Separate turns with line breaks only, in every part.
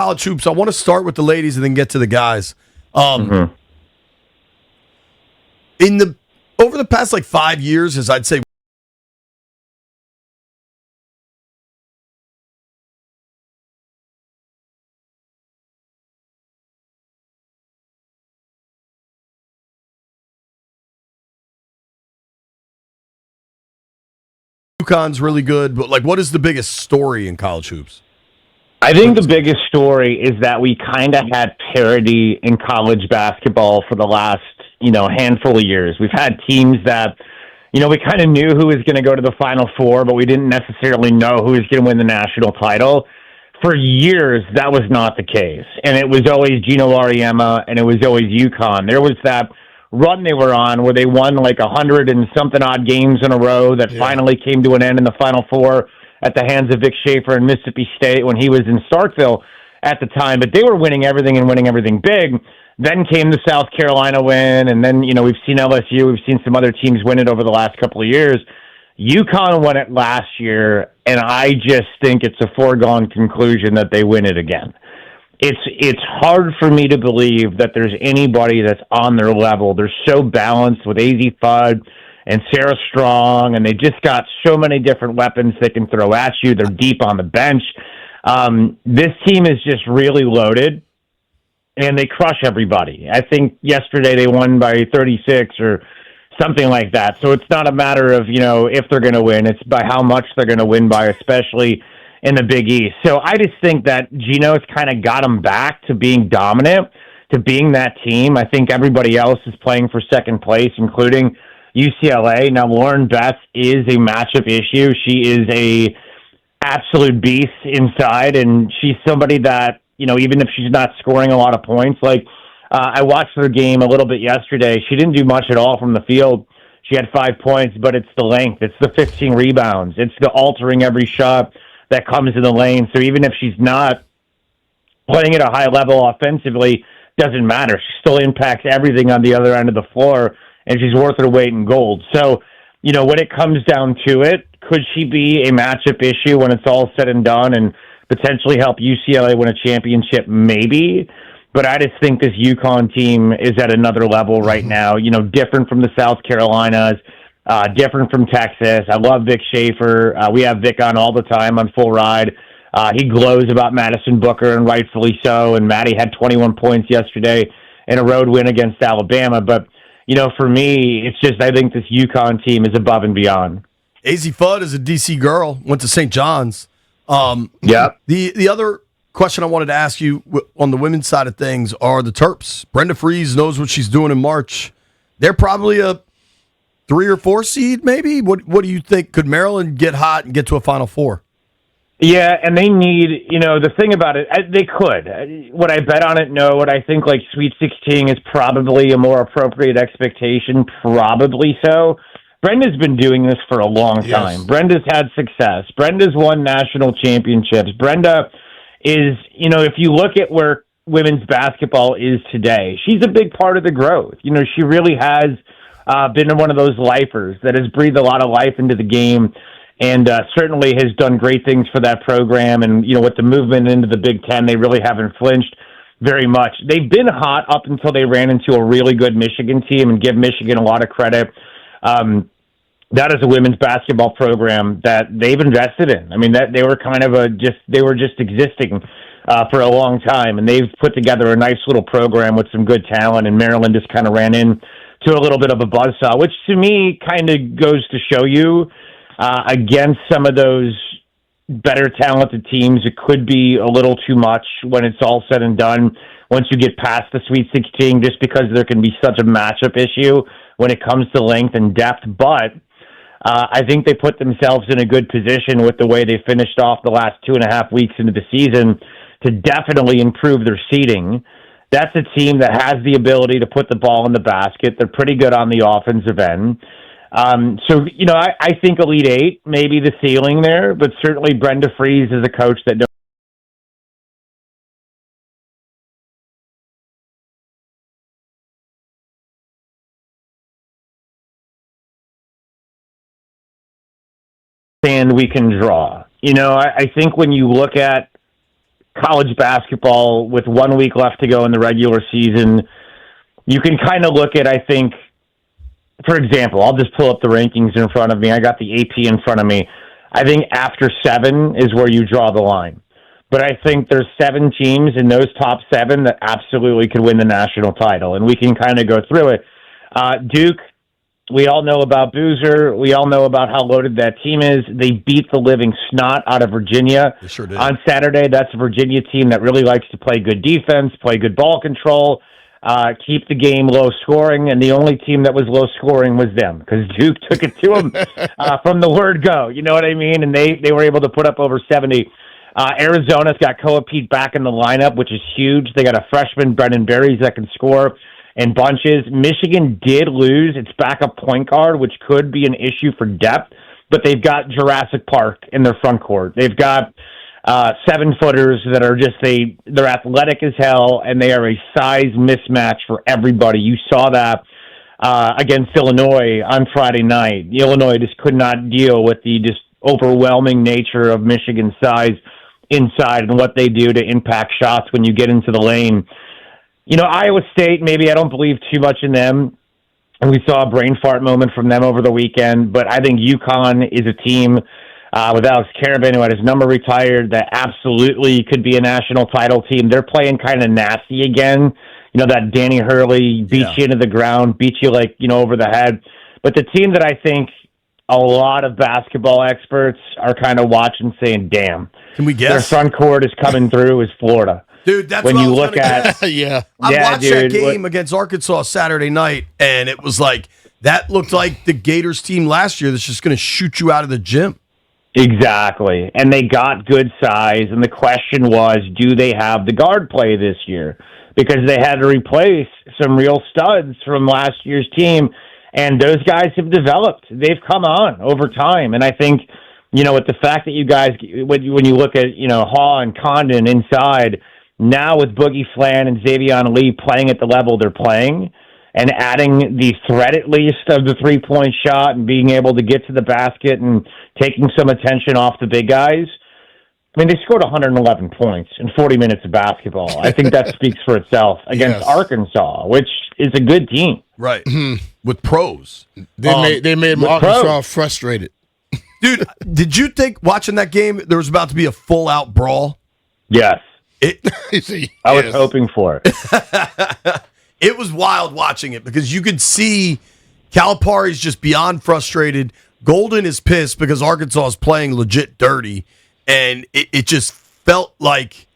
college hoops. I want to start with the ladies and then get to the guys. Over the past 5 years, as I'd say, UConn's really good, but what is the biggest story in college hoops?
I think the biggest story is that we kind of had parity in college basketball for the last, handful of years. We've had teams that, we kind of knew who was going to go to the Final Four, but we didn't necessarily know who was going to win the national title. For years, that was not the case. And it was always Gino Auriemma, and it was always UConn. There was that run they were on where they won 100 and something odd games in a row that finally came to an end in the Final Four at the hands of Vic Schaefer in Mississippi State when he was in Starkville at the time. But they were winning everything and winning everything big. Then came the South Carolina win, and then, we've seen LSU, we've seen some other teams win it over the last couple of years. UConn won it last year, and I just think it's a foregone conclusion that they win it again. It's hard for me to believe that there's anybody that's on their level. They're so balanced with AZ Fudd and Sarah Strong, and they just got so many different weapons they can throw at you. They're deep on the bench. This team is just really loaded, and they crush everybody. I think yesterday they won by 36 or something like that. So it's not a matter of, if they're going to win. It's by how much they're going to win by, especially in the Big East. So I just think that Gino's kind of got them back to being dominant, to being that team. I think everybody else is playing for second place, including UCLA. Now, Lauren Beth is a matchup issue. She is a absolute beast inside, and she's somebody that, even if she's not scoring a lot of points, I watched her game a little bit yesterday. She didn't do much at all from the field. She had 5 points, but it's the length. It's the 15 rebounds. It's the altering every shot that comes in the lane. So even if she's not playing at a high level offensively, doesn't matter. She still impacts everything on the other end of the floor, and she's worth her weight in gold. So, when it comes down to it, could she be a matchup issue when it's all said and done and potentially help UCLA win a championship? Maybe. But I just think this UConn team is at another level right now, different from the South Carolinas, different from Texas. I love Vic Schaefer. We have Vic on all the time on Full Ride. He glows about Madison Booker, and rightfully so. And Maddie had 21 points yesterday in a road win against Alabama. But, for me, it's just I think this UConn team is above and beyond.
AZ Fudd is a D.C. girl, went to St. John's.
Yep.
The other question I wanted to ask you on the women's side of things are the Terps. Brenda Frese knows what she's doing in March. They're probably a 3 or 4 seed, maybe? What do you think? Could Maryland get hot and get to a Final Four?
Yeah, and they need, the thing about it, they could. Would I bet on it? No. Would I think Sweet 16 is probably a more appropriate expectation? Probably so. Brenda's been doing this for a long time. Yes. Brenda's had success. Brenda's won national championships. Brenda is, if you look at where women's basketball is today, she's a big part of the growth. She really has been one of those lifers that has breathed a lot of life into the game, and certainly has done great things for that program. And, with the movement into the Big Ten, they really haven't flinched very much. They've been hot up until they ran into a really good Michigan team, and give Michigan a lot of credit. That is a women's basketball program that they've invested in. I mean, that they were kind of they were just existing for a long time, and they've put together a nice little program with some good talent, and Maryland just kind of ran in to a little bit of a buzzsaw, which to me kind of goes to show you against some of those better talented teams, it could be a little too much when it's all said and done once you get past the Sweet 16, just because there can be such a matchup issue when it comes to length and depth. But I think they put themselves in a good position with the way they finished off the last 2.5 weeks into the season to definitely improve their seeding. That's a team that has the ability to put the ball in the basket. They're pretty good on the offensive end. So, I think Elite Eight may be the ceiling there, but certainly Brenda Frese is a coach that and we can draw. I think when you look at college basketball with 1 week left to go in the regular season, you can kind of look at, I think, for example, I'll just pull up the rankings in front of me. I got the AP in front of me. I think after 7 is where you draw the line. But I think there's 7 teams in those top 7 that absolutely could win the national title, and we can kind of go through it. Duke, we all know about Boozer. We all know about how loaded that team is. They beat the living snot out of Virginia
sure did.
on Saturday. That's a Virginia team that really likes to play good defense, play good ball control, keep the game low scoring, and the only team that was low scoring was them because Duke took it to them from the word go. You know what I mean? And they were able to put up over 70. Arizona's got Koa Pete back in the lineup, which is huge. They got a freshman, Brendan Berries, that can score in bunches. Michigan did lose its backup point guard, which could be an issue for depth, but they've got Jurassic Park in their front court. They've got 7-footers that are they're athletic as hell, and they are a size mismatch for everybody. You saw that against Illinois on Friday night. Illinois just could not deal with the just overwhelming nature of Michigan's size inside and what they do to impact shots when you get into the lane. Iowa State, maybe I don't believe too much in them. And we saw a brain fart moment from them over the weekend, but I think UConn is a team with Alex Karabin, who had his number retired, that absolutely could be a national title team. They're playing kind of nasty again. That Danny Hurley beats you into the ground, beats you over the head. But the team that I think a lot of basketball experts are kind of watching saying, damn,
can we guess?
Their front court is coming through is Florida.
Dude, that's
when
what
you
I was
look at.
Yeah.
I watched that game against Arkansas Saturday night, and it was like, that looked like the Gators team last year that's just going to shoot you out of the gym.
Exactly. And they got good size, and the question was, do they have the guard play this year? Because they had to replace some real studs from last year's team, and those guys have developed. They've come on over time, and I think, with the fact that you guys, when you look at, Haw and Condon inside, now with Boogie Flan and Xavion Lee playing at the level they're playing, and adding the threat at least of the three-point shot and being able to get to the basket and taking some attention off the big guys. I mean, they scored 111 points in 40 minutes of basketball. I think that speaks for itself against Arkansas, which is a good team.
Right. With pros.
They made Arkansas frustrated.
Dude, did you think watching that game there was about to be a full-out brawl?
Yes. I was hoping for it.
It was wild watching it because you could see Calipari's just beyond frustrated. Golden is pissed because Arkansas is playing legit dirty, and it just felt like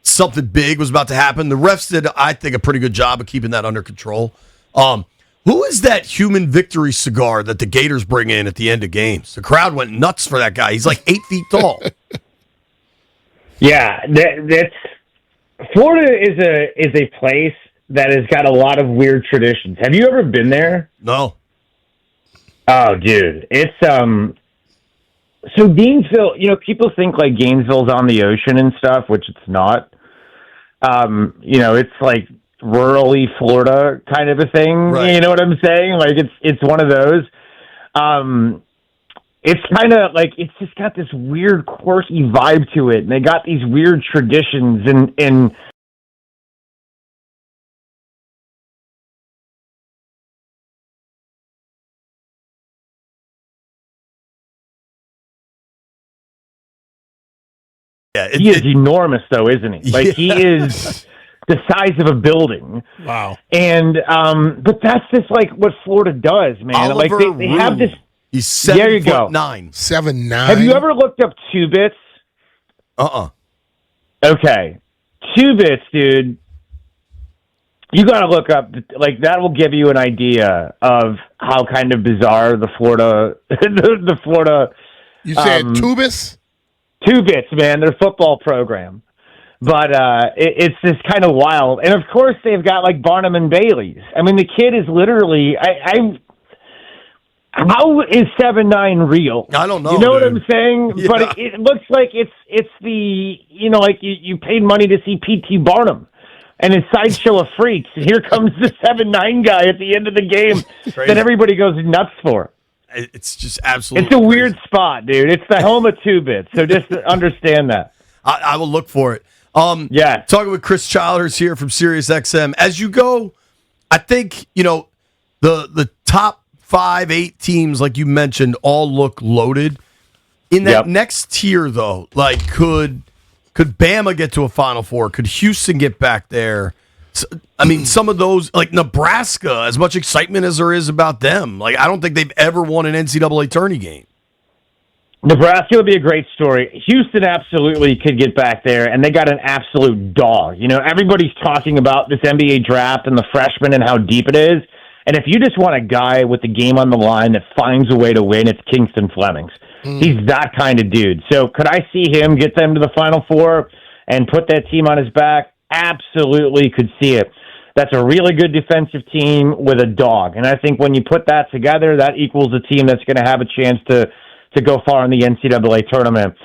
something big was about to happen. The refs did, I think, a pretty good job of keeping that under control. Who is that human victory cigar that the Gators bring in at the end of games? The crowd went nuts for that guy. He's like 8 feet tall.
Yeah, that's Florida is a place that has got a lot of weird traditions. Have you ever been there?
No.
Oh, dude, it's so Gainesville. People think like Gainesville's on the ocean and stuff, which it's not. It's like rurally Florida kind of a thing.
Right.
You know what I'm saying? Like it's one of those. It's kind of like it's just got this weird quirky vibe to it, and they got these weird traditions and
Yeah,
he is enormous, though, isn't he? Like he is the size of a building.
Wow.
And but that's just like what Florida does, man.
Oliver
like they have this.
He's 7'9".
7'9".
Have you ever looked up 2 bits? Okay, 2 bits, dude. You got to look up, like, that will give you an idea of how kind of bizarre the Florida, the Florida.
You said Tubis?
2 bits, man. Their football program. But it's just kind of wild. And, of course, they've got, like, Barnum and Bailey's. I mean, the kid is literally, how is 7'9" real?
I don't know.
You know
dude.
what I'm saying?
Yeah.
But it looks like it's the, like you paid money to see P.T. Barnum and his sideshow of freaks. Here comes the 7'9" guy at the end of the game that everybody goes nuts for.
It's just absolutely
It's a weird spot, dude. It's the home of 2 bits, so just understand that.
I will look for it.
Yeah.
Talking with Chris Childers here from SiriusXM. As you go, I think, the top 5-8 teams, like you mentioned, all look loaded. In that next tier, though, like could Bama get to a Final Four? Could Houston get back there? I mean, some of those, like Nebraska, as much excitement as there is about them, like I don't think they've ever won an NCAA tourney game.
Nebraska would be a great story. Houston absolutely could get back there, and they got an absolute dog. Everybody's talking about this NBA draft and the freshmen and how deep it is. And if you just want a guy with the game on the line that finds a way to win, it's Kingston Flemings. He's that kind of dude. So could I see him get them to the Final Four and put that team on his back? Absolutely could see it. That's a really good defensive team with a dog. And I think when you put that together, that equals a team that's going to have a chance to go far in the NCAA tournament.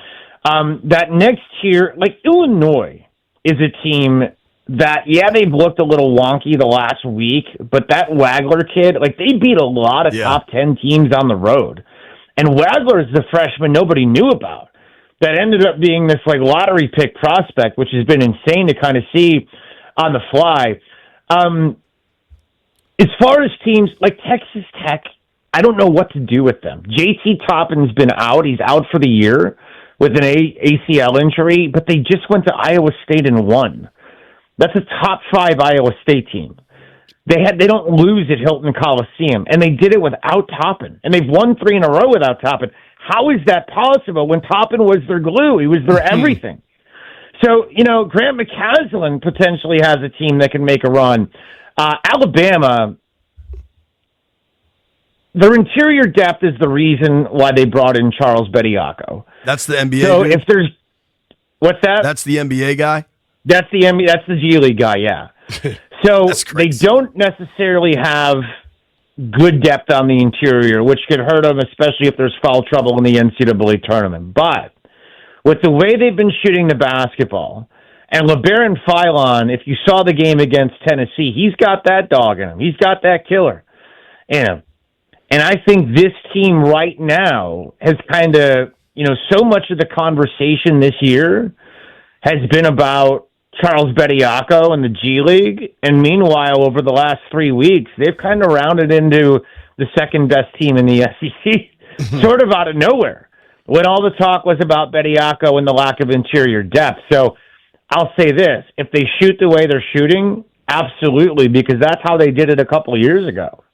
That next tier, like Illinois, is a team that, they've looked a little wonky the last week, but that Wagler kid, they beat a lot of top 10 teams on the road. And Wagler is the freshman nobody knew about that ended up being this lottery pick prospect, which has been insane to kind of see on the fly. As far as teams like Texas Tech, I don't know what to do with them. JT Toppin's been out. He's out for the year with an ACL injury, but they just went to Iowa State and won. That's a top 5 Iowa State team. They don't lose at Hilton Coliseum, and they did it without Toppin, and they've won 3 in a row without Toppin. How is that possible when Toppin was their glue? He was their everything. So, Grant McCaslin potentially has a team that can make a run. Alabama, their interior depth is the reason why they brought in Charles Bediako.
That's the NBA.
So
dude?
if there's what's that?
That's the NBA guy.
That's the NBA. That's the G League guy. Yeah. So they don't necessarily have good depth on the interior, which could hurt them, especially if there's foul trouble in the NCAA tournament. But with the way they've been shooting the basketball, and LeBaron Philon, if you saw the game against Tennessee, he's got that dog in him. He's got that killer in him. And I think this team right now has kind of, so much of the conversation this year has been about Charles Bediako and the G League. And meanwhile, over the last 3 weeks, they've kind of rounded into the second best team in the SEC, sort of out of nowhere, when all the talk was about Bediako and the lack of interior depth. So I'll say this, if they shoot the way they're shooting, absolutely, because that's how they did it a couple of years ago.